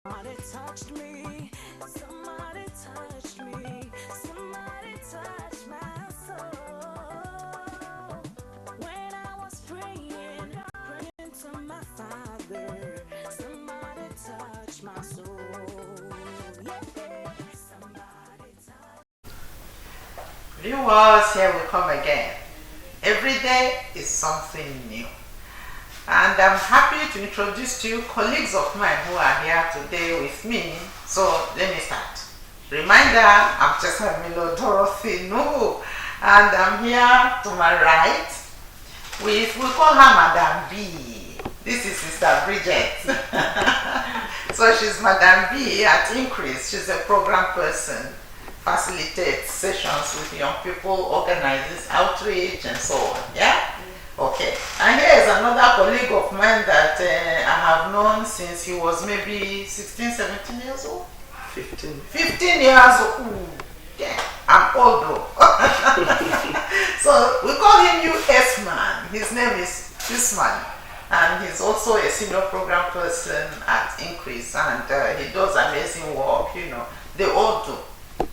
Somebody touched me, somebody touched me, somebody touched my soul. When I was praying, praying to my Father, somebody touched my soul. Yeah, somebody touched. Viewers, here we come again. Every day is something new. And I'm happy to introduce to you colleagues of mine who are here today with me. So let me start. Reminder, I'm Chesamilo Dorothy Nuhu, and I'm here to my right with, we call her Madam B. This is Sister Bridget. So she's Madam B at Increase. She's a program person, facilitates sessions with young people, organizes outreach and so on. Yeah? Okay, and here is another colleague of mine that I have known since he was maybe 16, 17 years old. 15. 15 years old. Ooh, yeah, I'm old though. So we call him US Man. His name is Usman, and he's also a senior program person at Increase, and he does amazing work. You know, they all do.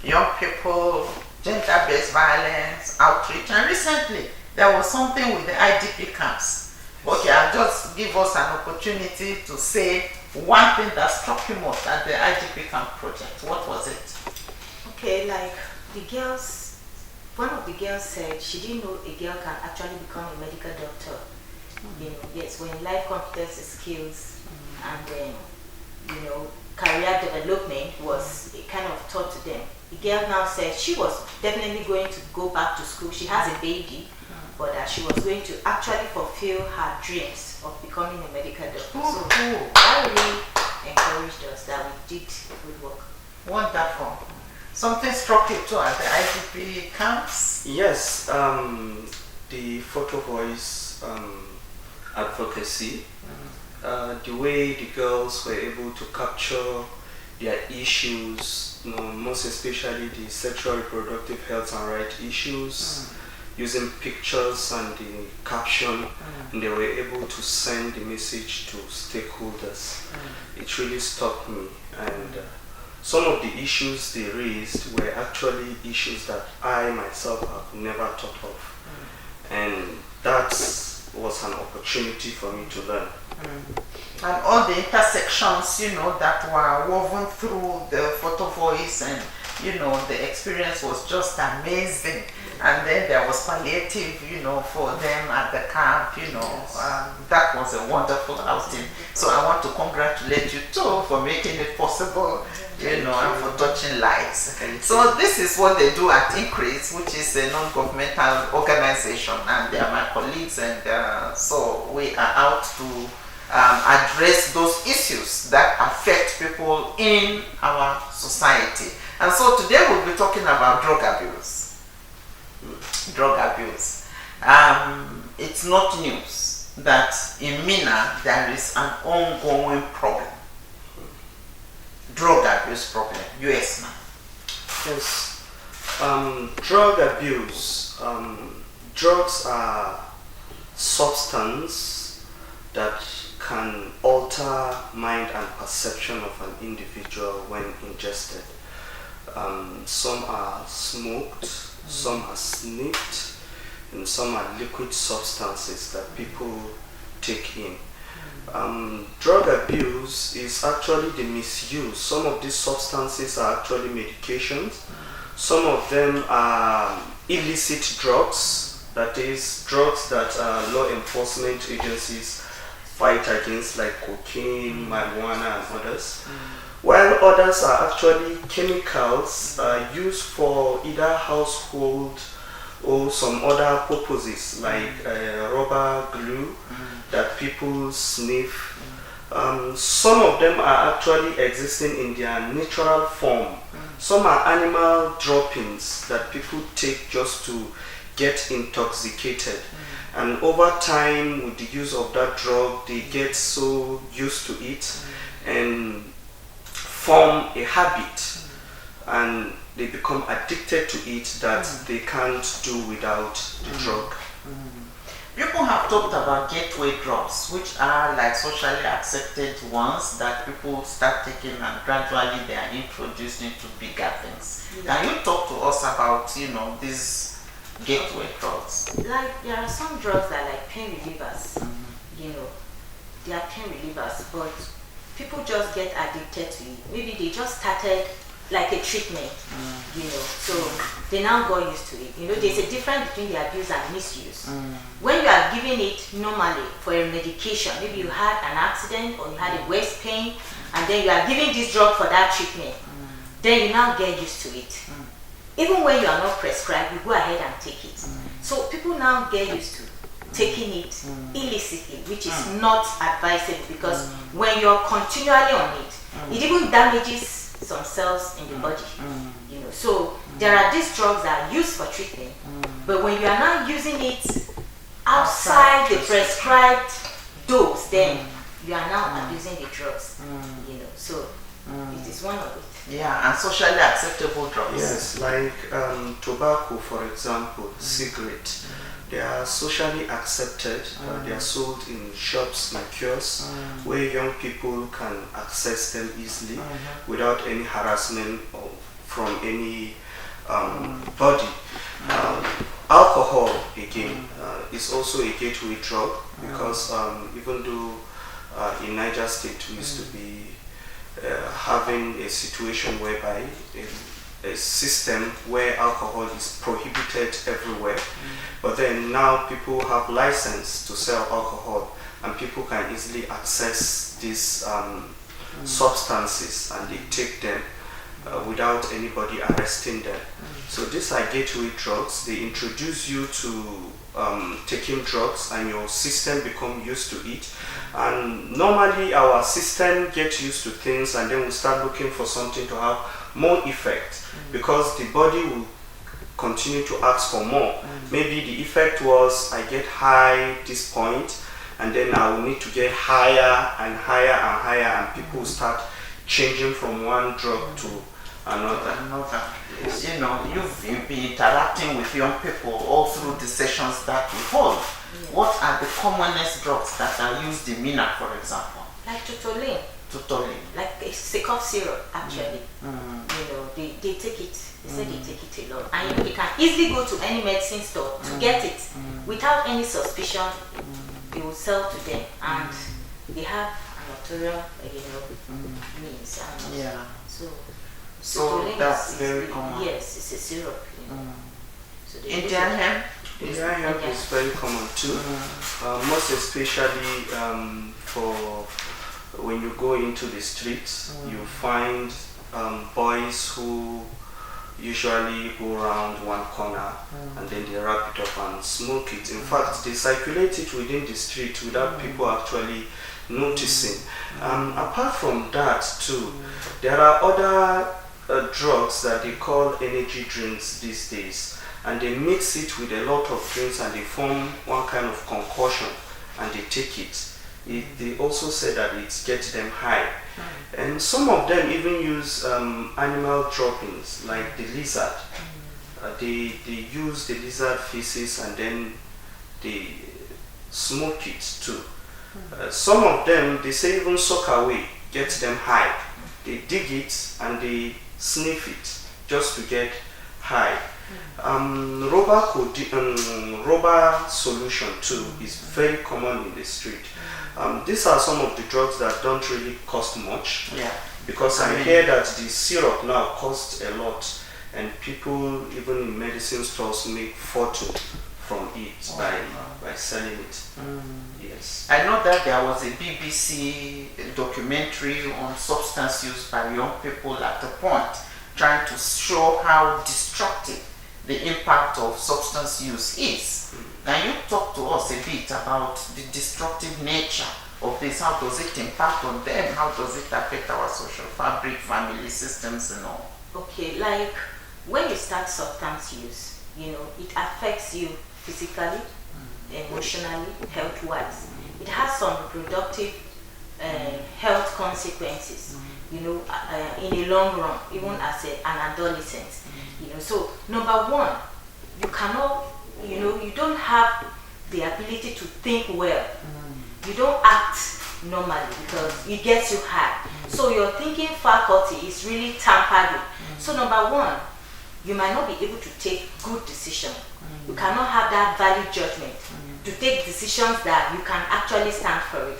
Young people, gender-based violence, outreach, and recently there was something with the IDP camps. Okay, I'll just give us an opportunity to say one thing that struck you most at the IDP camp project. What was it? Okay, like the girls, one of the girls said she didn't know a girl can actually become a medical doctor. You know, yes, when life competency skills and then, you know, career development was kind of taught to them. The girl now said she was definitely going to go back to school. She has a baby, but that she was going to actually fulfill her dreams of becoming a medical doctor. So that really encouraged us that we did good work. Wonderful. Something struck you too at the IDP camps? Yes, the photo voice advocacy, the way the girls were able to capture their issues, you know, most especially the sexual reproductive health and right issues, using pictures and the caption, and they were able to send the message to stakeholders. It really struck me, and some of the issues they raised were actually issues that I myself have never thought of, and that was an opportunity for me to learn. And all the intersections, you know, that were woven through the photo voice, and you know, the experience was just amazing. And then there was palliative, you know, for them at the camp, you know. That was a wonderful outing. So I want to congratulate you too for making it possible, you know, and for touching lives. So this is what they do at Increase, which is a non-governmental organization, and they are my colleagues, and so we are out to address those issues that affect people in our society. And so today we'll be talking about drug abuse. Drug abuse. It's not news that in Mina there is an ongoing problem. Drug abuse problem. US man. Yes, drug abuse. Drugs are substance that can alter mind and perception of an individual when ingested. Some are smoked, some are sniffed, and some are liquid substances that people take in. Drug abuse is actually the misuse. Some of these substances are actually medications. Some of them are illicit drugs, that is, drugs that law enforcement agencies fight against, like cocaine, marijuana, and others. While others are actually chemicals used for either household or some other purposes, like rubber glue that people sniff. Some of them are actually existing in their natural form. Some are animal droppings that people take just to get intoxicated. And over time, with the use of that drug, they get so used to it and form a habit, and they become addicted to it that they can't do without the drug. People have talked about gateway drugs, which are like socially accepted ones that people start taking and gradually they are introduced into bigger things. Can you talk to us about, these gateway drugs? Like there are some drugs that are like pain relievers. They are pain relievers, but people just get addicted to it. Maybe they just started like a treatment, so they now got used to it. There's a difference between the abuse and misuse. When you are giving it normally for a medication, maybe you had an accident or you had a waist pain, and then you are giving this drug for that treatment, then you now get used to it. Even when you are not prescribed, you go ahead and take it. So people now get used to taking it illicitly, which is not advisable, because when you're continually on it, it even damages some cells in the body. So there are these drugs that are used for treatment, but when you are now using it outside the prescribed dose, then you are now abusing the drugs. So it is one of it. Yeah, and socially acceptable drugs. Yes, like tobacco, for example, cigarette. They are socially accepted. They are sold in shops and kiosks where young people can access them easily without any harassment from any body. Alcohol, again, is also a gateway drug, because even though in Niger State we used to be having a situation whereby a system where alcohol is prohibited everywhere, but then now people have license to sell alcohol, and people can easily access these substances, and they take them without anybody arresting them. So these are gateway drugs. They introduce you to taking drugs, and your system become used to it. And normally our system gets used to things, and then we start looking for something to have more effect, because the body will continue to ask for more. Maybe the effect was I get high this point, and then I will need to get higher and higher and higher, and people will start changing from one drug to another. You've been interacting with young people all through the sessions that we hold. What are the commonest drugs that are used in MENA, for example? Like Tutolin. Like it's a cough syrup, actually. They take it. They say they take it a lot. And you can easily go to any medicine store to get it without any suspicion. They will sell to them, and they have an authorial, means. So that's very common. Yes, it's a syrup. So Indian hemp? Indian hemp is very common too. Most especially for when you go into the streets, you find boys who usually go around one corner and then they wrap it up and smoke it. In fact, they circulate it within the street without people actually noticing. Apart from that too, there are other drugs that they call energy drinks these days, and they mix it with a lot of drinks and they form one kind of concoction and they take it. They also say that it gets them high. And some of them even use animal droppings, like the lizard. They use the lizard feces and then they smoke it too. Some of them, they say even soak away gets them high. They dig it and they sniff it just to get high. Rubber solution too is very common in the street. These are some of the drugs that don't really cost much, because I hear that the syrup now costs a lot, and people even in medicine stores make fortune from it by selling it. Yes. I know that there was a BBC documentary on substance use by young people at a point, trying to show how destructive the impact of substance use is. Can you talk to us a bit about the destructive nature of this? How does it impact on them? How does it affect our social fabric, family systems and all? Okay, like when you start substance use, it affects you physically, emotionally, health-wise. It has some reproductive health consequences, in a long run, even as an adolescent. So number one, you cannot, you don't have the ability to think well. You don't act normally because it gets you high. So your thinking faculty is really tampered with. So number one, you might not be able to take good decisions. You cannot have that valid judgment to take decisions that you can actually stand for it.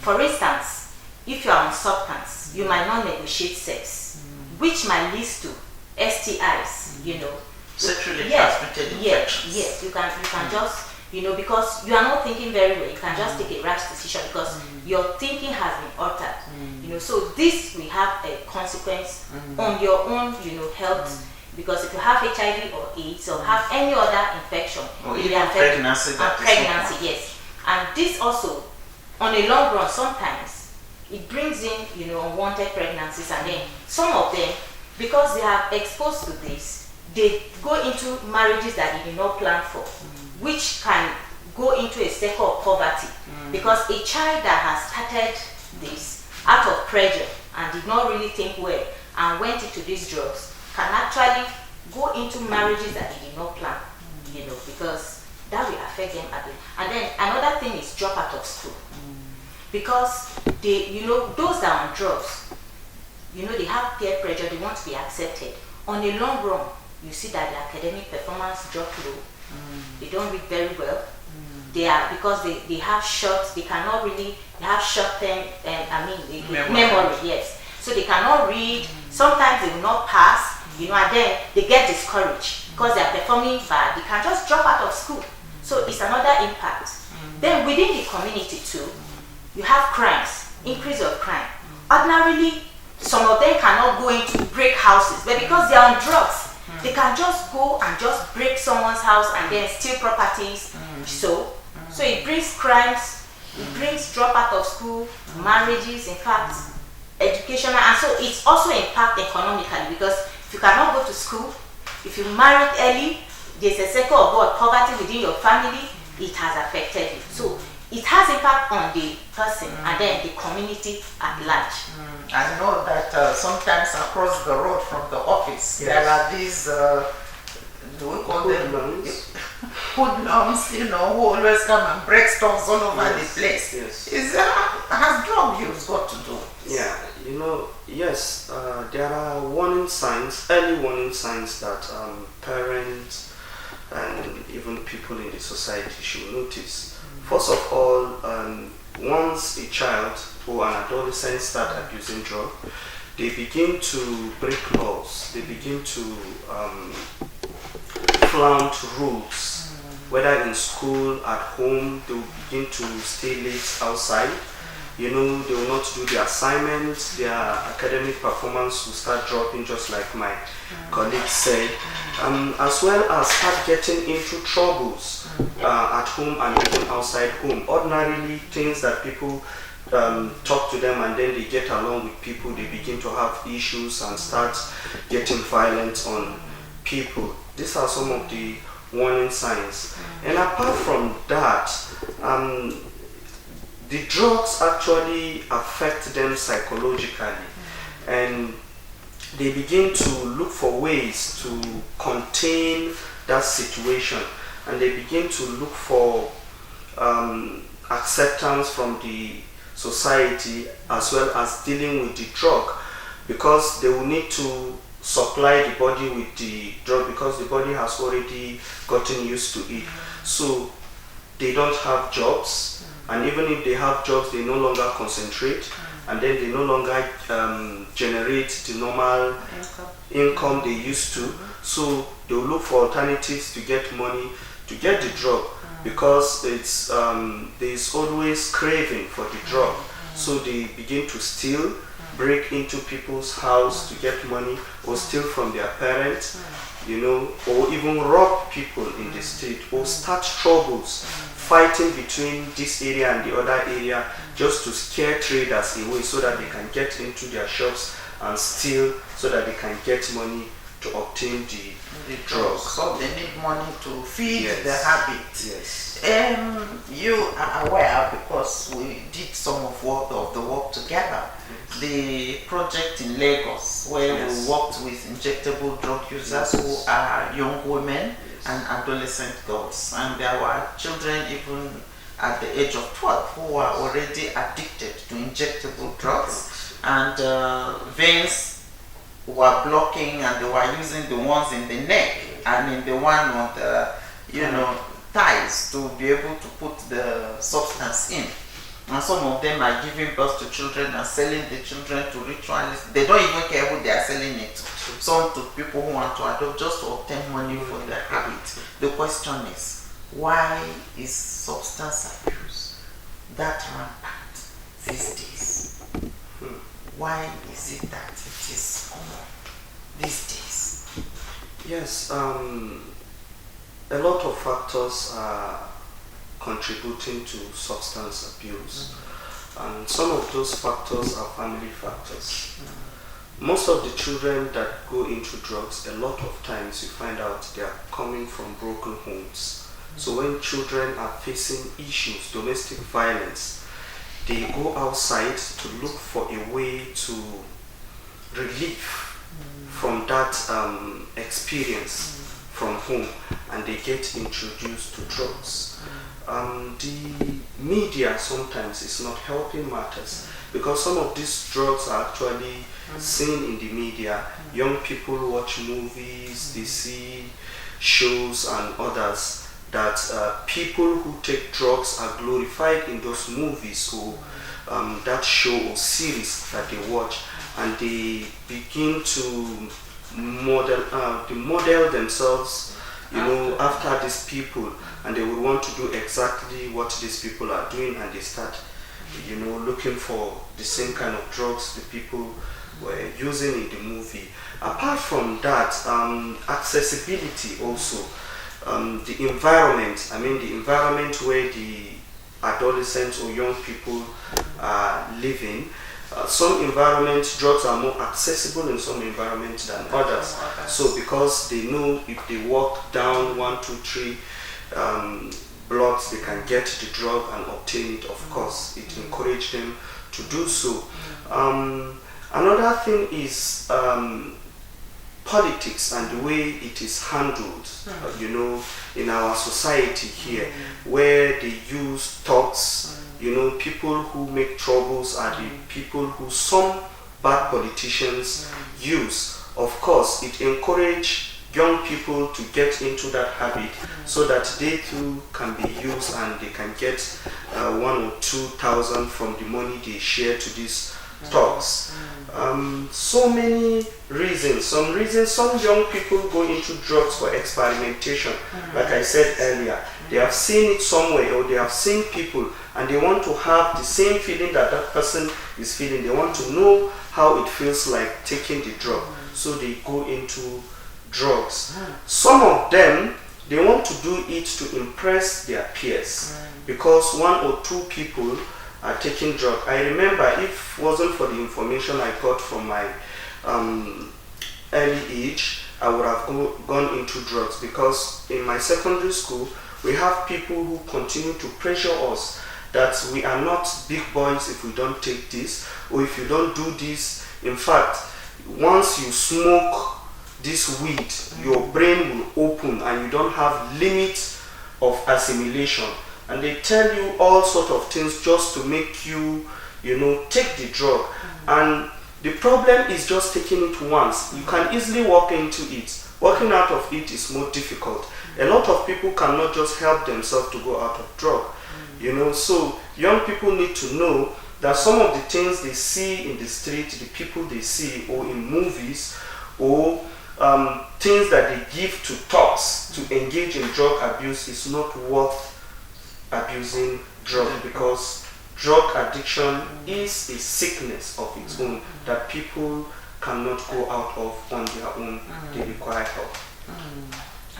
For instance, if you are on substance, you might not negotiate sex, which might lead to STIs, you know. Sexually Yes, transmitted yes, infections. yes. You can just, you know, because you are not thinking very well, you can just take a rash decision because your thinking has been altered. You know, so this will have a consequence on your own, you know, health. Because if you have HIV or AIDS or have any other infection, Or it will even affect- pregnancy and that is pregnancy, open. yes. And this also, on a long run, sometimes it brings in, you know, unwanted pregnancies, and then some of them, because they are exposed to this, they go into marriages that they did not plan for, which can go into a cycle of poverty. Because a child that has started this out of pressure and did not really think well and went into these drugs can actually go into marriages that they did not plan, you know, because that will affect them at the. And then another thing is drop out of school, because they, you know, those that are on drugs, you know, they have peer pressure, they want to be accepted. On a long run, you see that their academic performance drop low. They don't read very well. They are, because they have short, they cannot really, they have short term, memory, yes. So they cannot read, sometimes they will not pass, you know, and then they get discouraged because they are performing bad. They can just drop out of school. So it's another impact. Then within the community too, you have crimes, increase of crime. Ordinarily, some of them cannot go into break houses, but because they are on drugs, they can just go and just break someone's house and then steal properties. So it brings crimes, it brings drop out of school, marriages, in fact, educational, and so it's also impact economically, because if you cannot go to school, if you marry early, there's a cycle of what, poverty within your family, it has affected you. So it has impact on the person and then the community at large. I know that sometimes across the road from the office, Yes. there are these, do we call them Hoodlums. hoodlums, you know, who always come and break stores all over Yes, the place. yes. Has drug use got to do? Yeah, you know, yes, there are warning signs, early warning signs that parents and even people in the society should notice. First of all, once a child or an adolescent start abusing drugs, they begin to break laws, they begin to flaunt rules, whether in school, at home, they will begin to stay late outside. You know, they will not do their assignments, their academic performance will start dropping, just like my colleague said, as well as start getting into troubles at home and even outside home. Ordinarily, things that people talk to them and then they get along with people, they begin to have issues and start getting violent on people. These are some of the warning signs. And apart from that, the drugs actually affect them psychologically, and they begin to look for ways to contain that situation, and they begin to look for acceptance from the society as well as dealing with the drug, because they will need to supply the body with the drug because the body has already gotten used to it. So they don't have jobs, and even if they have jobs, they no longer concentrate, and then they no longer generate the normal income they used to. So they will look for alternatives to get money to get the drug, because it's there's always craving for the drug. So they begin to steal, break into people's house to get money, or steal from their parents, you know, or even rob people in the street, or start troubles, fighting between this area and the other area, just to scare traders away so that they can get into their shops and steal, so that they can get money to obtain the drugs. So they need money to feed Yes. the habit. Yes. You are aware, because we did some of the work together, the project in Lagos where Yes. we worked with injectable drug users who are young women and adolescent girls. And there were children even at the age of 12 who were already addicted to injectable drugs, and veins were blocking, and they were using the ones in the neck and in the one on the thighs to be able to put the substance in. And some of them are giving birth to children and selling the children to ritualists. They don't even care who they are selling it to. Some to people who want to adopt just to obtain money for their habit. The question is, why is substance abuse that rampant these days? Why is it that it is common these days? Yes, a lot of factors are contributing to substance abuse, and some of those factors are family factors. Most of the children that go into drugs, a lot of times you find out they are coming from broken homes. So when children are facing issues, domestic violence, they go outside to look for a way to relieve from that experience from home, and they get introduced to drugs. The media sometimes is not helping matters, because some of these drugs are actually seen in the media. Young people watch movies, they see shows and others that people who take drugs are glorified in those movies or that show or series that they watch, and they begin to model themselves, after these people, and they would want to do exactly what these people are doing, and they start, looking for the same kind of drugs the people were using in the movie. Apart from that, accessibility also, the environment. The environment where the adolescents or young people are living. Some environments, drugs are more accessible in some environments than others. So because they know if they walk down 1, 2, 3 blocks, they can get the drug and obtain it. Of course, it encourages them to do so. Another thing is politics and the way it is handled, in our society here, where they use talks. People who make troubles are the people who some bad politicians use. Of course, it encourages young people to get into that habit so that they too can be used and they can get 1,000 or 2,000 from the money they share to these talks. So many reasons. Some young people go into drugs for experimentation. Like I said earlier, they have seen it somewhere, or they have seen people, and they want to have the same feeling that that person is feeling. They want to know how it feels like taking the drug. So they go into drugs. Some of them, they want to do it to impress their peers, because 1 or 2 people are taking drugs. I remember, if it wasn't for the information I got from my early age, I would have gone into drugs, because in my secondary school, we have people who continue to pressure us that we are not big boys if we don't take this, or if you don't do this. In fact, once you smoke this weed, your brain will open and you don't have limit of assimilation. And they tell you all sort of things just to make you, take the drug. And the problem is just taking it once. You can easily walk into it. Walking out of it is more difficult. A lot of people cannot just help themselves to go out of drug. So young people need to know that some of the things they see in the street, the people they see, or in movies, or things that they give to talks to engage in drug abuse is not worth abusing drugs, because drug addiction is a sickness of its own that people cannot go out of on their own. They require help.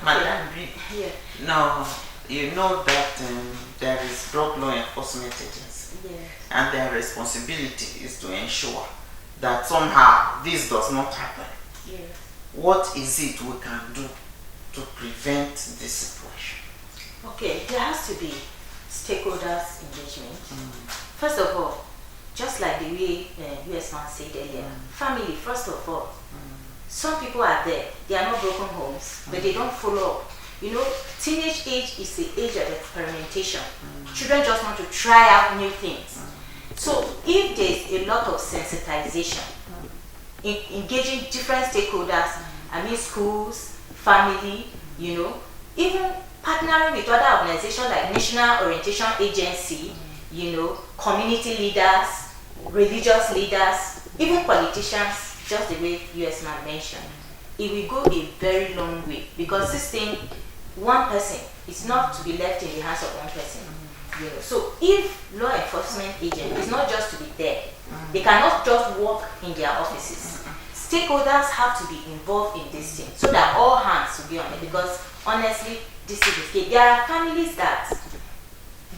Madam B, Yeah. now you know that there is drug law enforcement agency, Yeah. and their responsibility is to ensure that somehow this does not happen. Yeah. What is it we can do to prevent this situation? Okay, there has to be stakeholders engagement. First of all, just like the way US man said earlier, family first of all. Some people are there, they are not broken homes, but they don't follow up. You know, teenage age is the age of experimentation. Children just want to try out new things. So if there's a lot of sensitization, engaging different stakeholders, I mean schools, family, you know, even partnering with other organizations like National Orientation Agency, you know, community leaders, religious leaders, even politicians, just the way US man mentioned, it will go a very long way, because this thing, one person is not to be left in the hands of one person. You know, so if law enforcement agent is not just to be there, they cannot just work in their offices. Stakeholders have to be involved in this thing so that all hands will be on it, because honestly, this is the case. There are families that,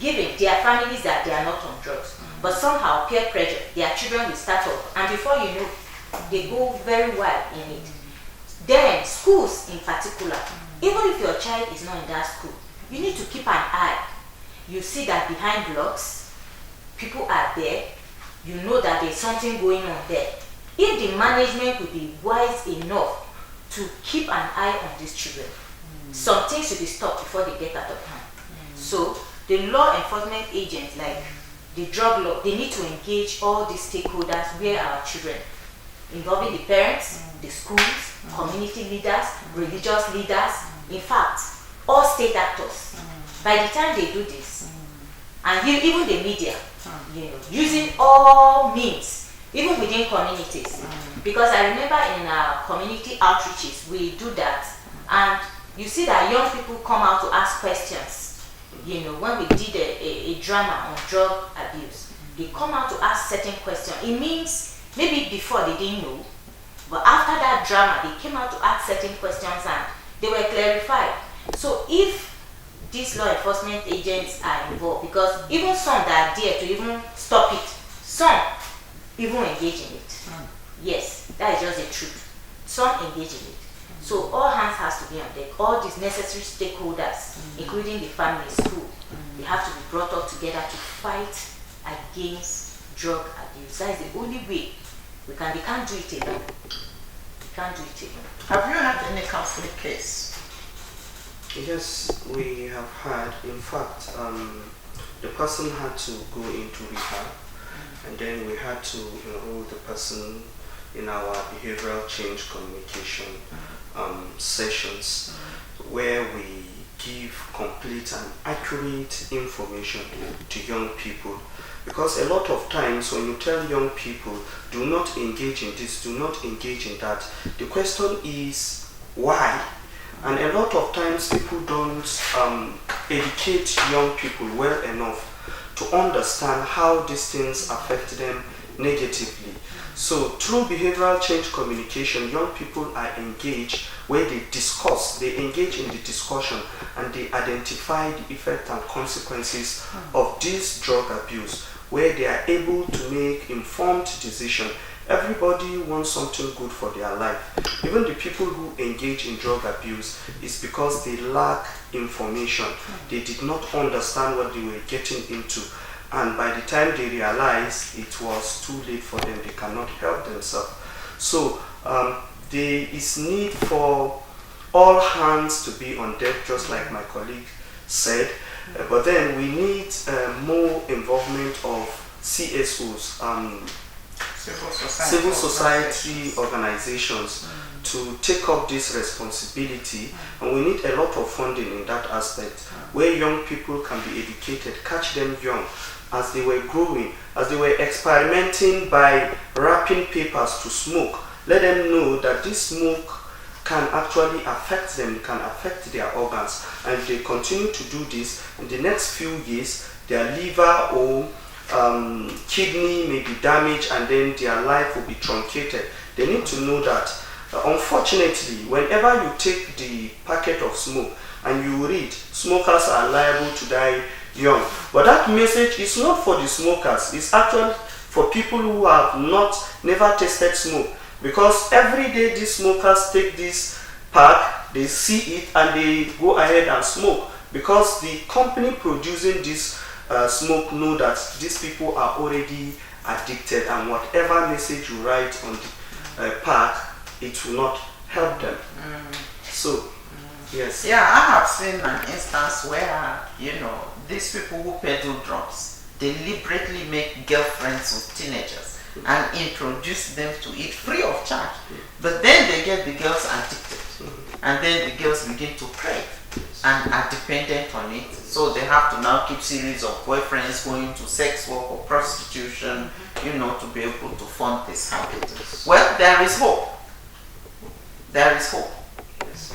there are families that they are not on drugs, but somehow peer pressure, their children will start off, and before you know, they go very well in it. Then schools in particular, even if your child is not in that school, you need to keep an eye. You see that behind blocks, people are there, you know that there's something going on there. If the management would be wise enough to keep an eye on these children, some things will be stopped before they get out of hand. So the law enforcement agents, like the drug law, they need to engage all these stakeholders where our children, involving the parents, the schools, community leaders, religious leaders, in fact, all state actors. By the time they do this, and even the media, you know, using all means, even within communities, because I remember in our community outreaches, we do that, and you see that young people come out to ask questions. You know, when we did a drama on drug abuse, they come out to ask certain questions. It means maybe before they didn't know, but after that drama, they came out to ask certain questions and they were clarified. So if these law enforcement agents are involved, because even some that dare to even stop it, some even engage in it. Yes, that is just the truth. Some engage in it. So all hands has to be on deck. All these necessary stakeholders, including the family, school, they have to be brought up together to fight against drug abuse. That is the only way we can't do it alone. We can't do it alone. Have you had any conflict case? Yes, we have had. In fact, the person had to go into rehab, and then we had to enroll the person in our behavioral change communication sessions, where we give complete and accurate information to young people. Because a lot of times when you tell young people, do not engage in this, do not engage in that, the question is why? And a lot of times people don't educate young people well enough to understand how these things affect them negatively. So through behavioral change communication, young people are engaged where they discuss, they engage in the discussion, and they identify the effect and consequences of this drug abuse, where they are able to make informed decision. Everybody wants something good for their life. Even the people who engage in drug abuse is because they lack information. They did not understand what they were getting into. And by the time they realize, it was too late for them. They cannot help themselves. So there is need for all hands to be on deck, just like my colleague said. But then we need more involvement of CSOs, civil society organizations, to take up this responsibility, and we need a lot of funding in that aspect, where young people can be educated, catch them young as they were growing, as they were experimenting by wrapping papers to smoke. Let them know that this smoke can actually affect them, can affect their organs, and if they continue to do this, in the next few years, their liver or kidney may be damaged, and then their life will be truncated. They need to know that. Unfortunately, whenever you take the packet of smoke and you read, smokers are liable to die young, but that message is not for the smokers. It's actually for people who have never tasted smoke, because every day these smokers take this pack, they see it, and they go ahead and smoke, because the company producing this smoke know that these people are already addicted, and whatever message you write on the pack, it will not help them. So, yes. Yeah, I have seen an instance where, these people who peddle drugs deliberately make girlfriends with teenagers and introduce them to it free of charge. But then they get the girls addicted, and then the girls begin to crave and are dependent on it. So they have to now keep series of boyfriends going to sex work or prostitution, to be able to fund this habit. Well, there is hope. There is hope.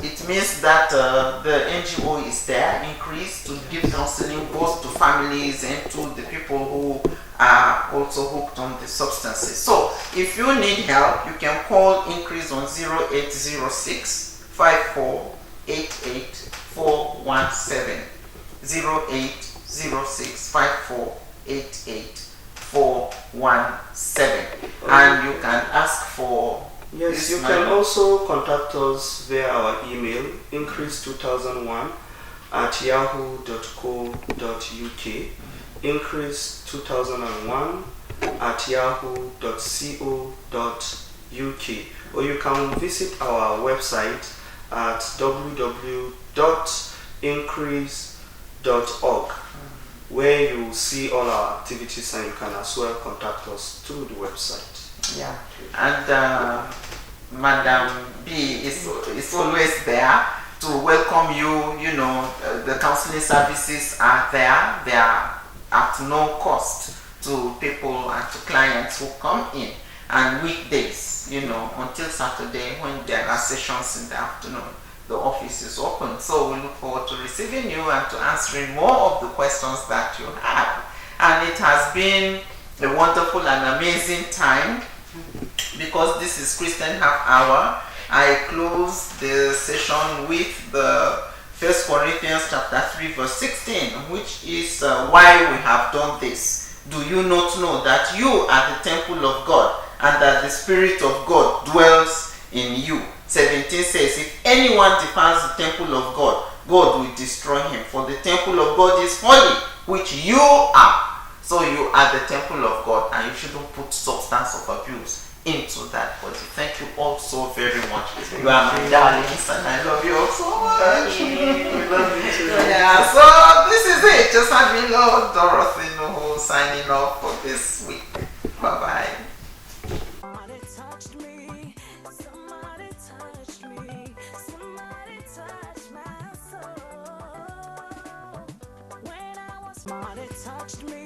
It means that the NGO is there, increased to give counseling both to families and to the people who are also hooked on the substances. So if you need help, you can call Increase on 0806 5488 417. 0806 5488 417. And you can ask for. Yes, you can also contact us via our email, increase2001 at yahoo.co.uk, increase2001 at yahoo.co.uk, or you can visit our website at www.increase.org, where you will see all our activities, and you can as well contact us through the website. Yeah, and Madam B is always there to welcome you. The counseling services are there. They are at no cost to people and to clients who come in. And weekdays, until Saturday, when there are sessions in the afternoon, the office is open. So we look forward to receiving you and to answering more of the questions that you have. And it has been a wonderful and amazing time, because this is Christian Half Hour. I close the session with the 1 Corinthians chapter 3 verse 16, which is why we have done this. Do you not know that you are the temple of God, and that the Spirit of God dwells in you? 17 says, if anyone defiles the temple of God, God will destroy him. For the temple of God is holy, which you are. So you are the temple of God, and you shouldn't put substance of abuse into that body. Thank you all so very much. You are my darlings, and I love you all so much. We love you too. Yeah, so this is it. Just having Lord Dorothy Nuhu signing off for this week. Bye-bye. Somebody touched me. Somebody touched me. Somebody touched my soul. When I was somebody touched me.